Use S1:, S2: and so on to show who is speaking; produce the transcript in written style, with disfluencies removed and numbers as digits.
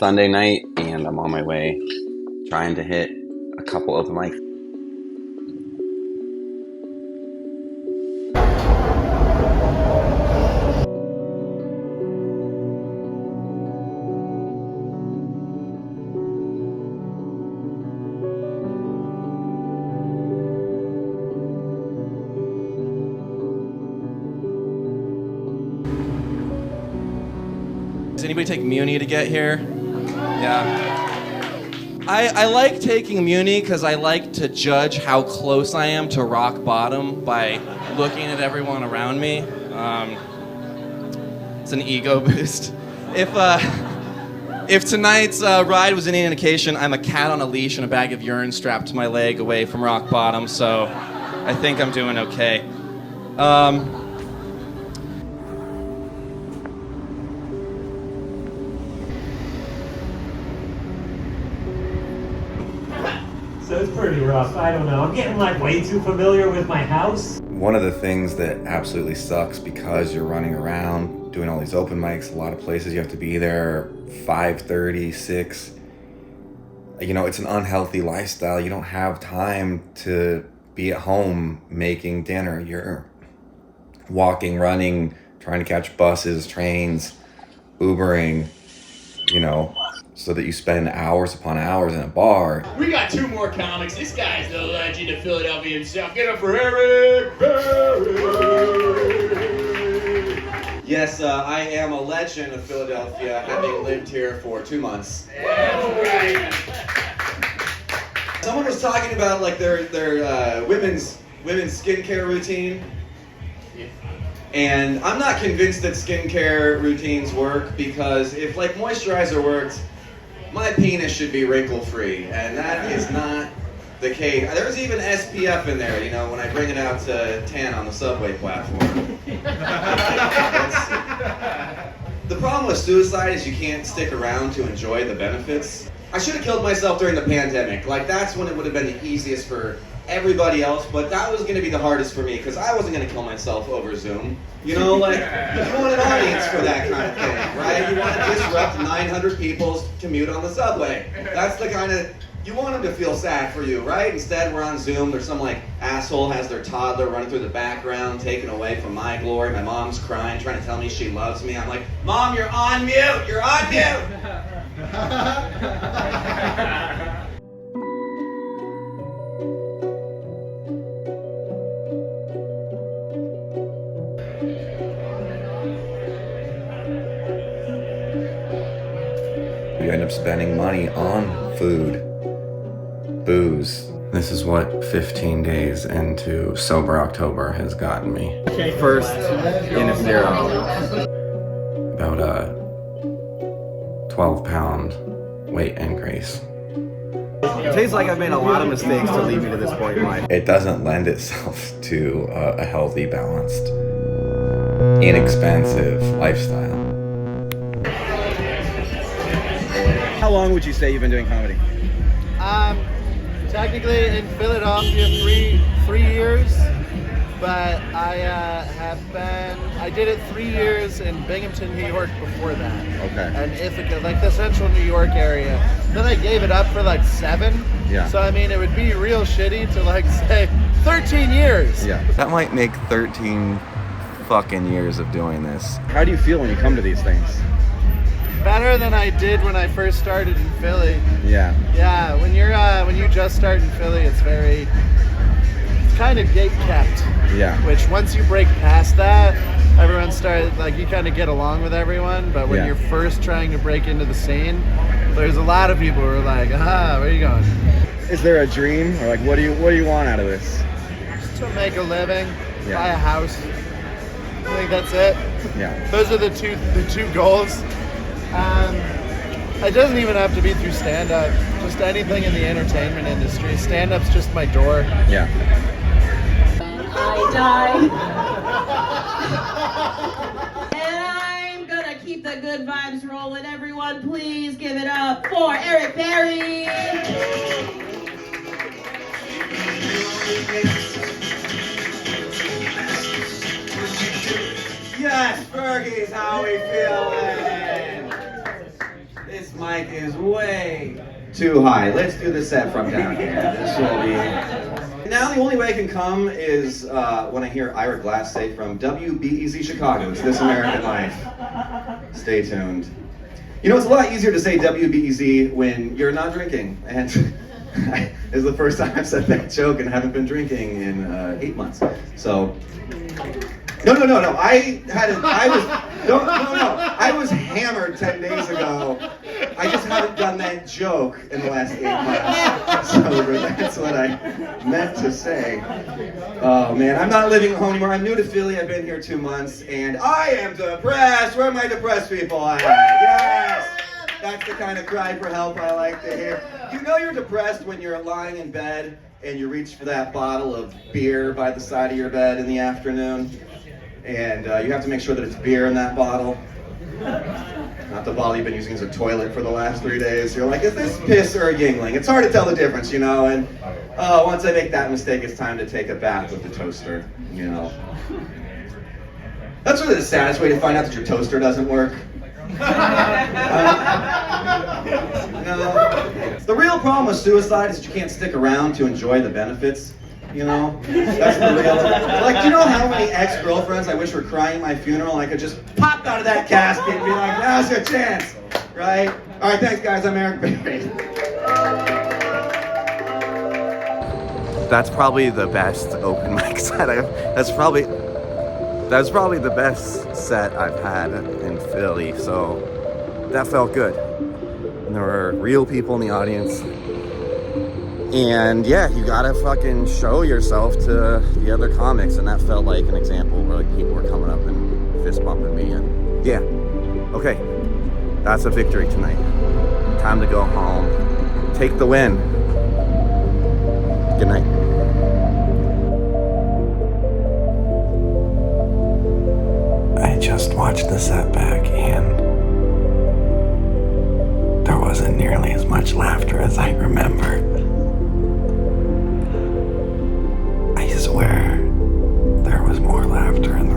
S1: Sunday night, and I'm on my way trying to hit a couple open mics.
S2: Does anybody take Muni to get here? Yeah. I like taking Muni because I like to judge how close I am to rock bottom by looking at everyone around me. It's an ego boost. If tonight's ride was any indication, I'm a cat on a leash and a bag of urine strapped to my leg away from rock bottom, so I think I'm doing okay.
S3: So it's pretty rough. I don't know. I'm getting like way too familiar with my house.
S4: One of the things that absolutely sucks because you're running around doing all these open mics, a lot of places you have to be there 5:30, 6. You know, it's an unhealthy lifestyle. You don't have time to be at home making dinner. You're walking, running, trying to catch buses, trains, Ubering, you know, so that you spend hours upon hours in a bar.
S5: We got two more comics. This guy's the legend of Philadelphia himself. Get up for Eric Berry.
S6: Yes, I am a legend of Philadelphia, having lived here for 2 months.
S5: That's right.
S6: Someone was talking about like their women's skincare routine, and I'm not convinced that skincare routines work, because if like moisturizer worked, my penis should be wrinkle-free, and that is not the case. There's even SPF in there, you know, when I bring it out to tan on the subway platform. The problem with suicide is you can't stick around to enjoy the benefits. I should have killed myself during the pandemic. Like, that's when it would have been the easiest for everybody else, but that was going to be the hardest for me, because I wasn't going to kill myself over Zoom. You know, like, you want an audience for that kind of thing, right? You want to disrupt 900 people's commute on the subway. That's the kind of, you want them to feel sad for you, right? Instead, we're on Zoom, there's some, like, asshole has their toddler running through the background, taken away from my glory. My mom's crying, trying to tell me she loves me. I'm like, Mom, you're on mute! You're on mute!
S4: You end up spending money on food, booze. This is what 15 days into Sober October has gotten me.
S7: First in a zero.
S4: About a 12-pound weight increase.
S7: It tastes like I've made a lot of mistakes to lead me to this point in life.
S4: It doesn't lend itself to a healthy, balanced, inexpensive lifestyle.
S7: How long would you say you've been doing comedy?
S8: Technically in Philadelphia, three years, but I did it 3 years in Binghamton, New York before that.
S4: Okay.
S8: And Ithaca, like the central New York area. Then I gave it up for like 7.
S4: Yeah.
S8: So I mean, it would be real shitty to like say 13 years.
S4: Yeah. That might make 13 fucking years of doing this.
S7: How do you feel when you come to these things?
S8: Better than I did when I first started in Philly.
S7: Yeah.
S8: Yeah, when you just start in Philly, it's kind of gate kept.
S7: Yeah.
S8: Which once you break past that, everyone started, like, you kind of get along with everyone. But when
S7: Yeah.
S8: you're first trying to break into the scene, there's a lot of people who are like, where are you going?
S7: Is there a dream, or like what do you want out of this?
S8: Just to make a living,
S7: Yeah.
S8: buy a house. I think that's it.
S7: Yeah.
S8: Those are the two goals. It doesn't even have to be through stand-up. Just anything in the entertainment industry. Stand-up's just my door.
S7: Yeah.
S9: I died. And I'm gonna keep the good vibes rolling. Everyone, please give it up for Eric Berry.
S6: Yes, Fergie's how we feeling. This might mic is way too high. Let's do the set from down here. This will be... Now the only way I can come is when I hear Ira Glass say from WBEZ Chicago, it's This American Life. Stay tuned. You know, it's a lot easier to say WBEZ when you're not drinking. And this is the first time I've said that joke and haven't been drinking in 8 months. So, no. I was hammered 10 days ago. I just haven't done that joke in the last 8 months. Sober, that's what I meant to say. Oh man, I'm not living at home anymore. I'm new to Philly. I've been here 2 months, and I am depressed. Where are my depressed people at? Yes! That's the kind of cry for help I like to hear. You know you're depressed when you're lying in bed and you reach for that bottle of beer by the side of your bed in the afternoon, and you have to make sure that it's beer in that bottle. Not the bottle you've been using as a toilet for the last 3 days. You're like, is this piss or a Yingling? It's hard to tell the difference, you know, and once I make that mistake, it's time to take a bath with the toaster, you know. That's really the saddest way to find out that your toaster doesn't work. No. The real problem with suicide is that you can't stick around to enjoy the benefits. You know, that's the real. Like, do you know how many ex-girlfriends I wish were crying at my funeral? I could just pop out of that casket and be like, now's your chance, right? All right, thanks, guys. I'm Eric Berry.
S7: That's probably the best open mic set I've. That's probably the best set I've had in Philly. So that felt good. And there were real people in the audience. And yeah, you gotta fucking show yourself to the other comics, and that felt like an example where like people were coming up and fist bumping me, and yeah, okay, that's a victory tonight. Time to go home, take the win. Good night. I just watched the set back, and there wasn't nearly as much laughter as I remember. I swear there was more laughter in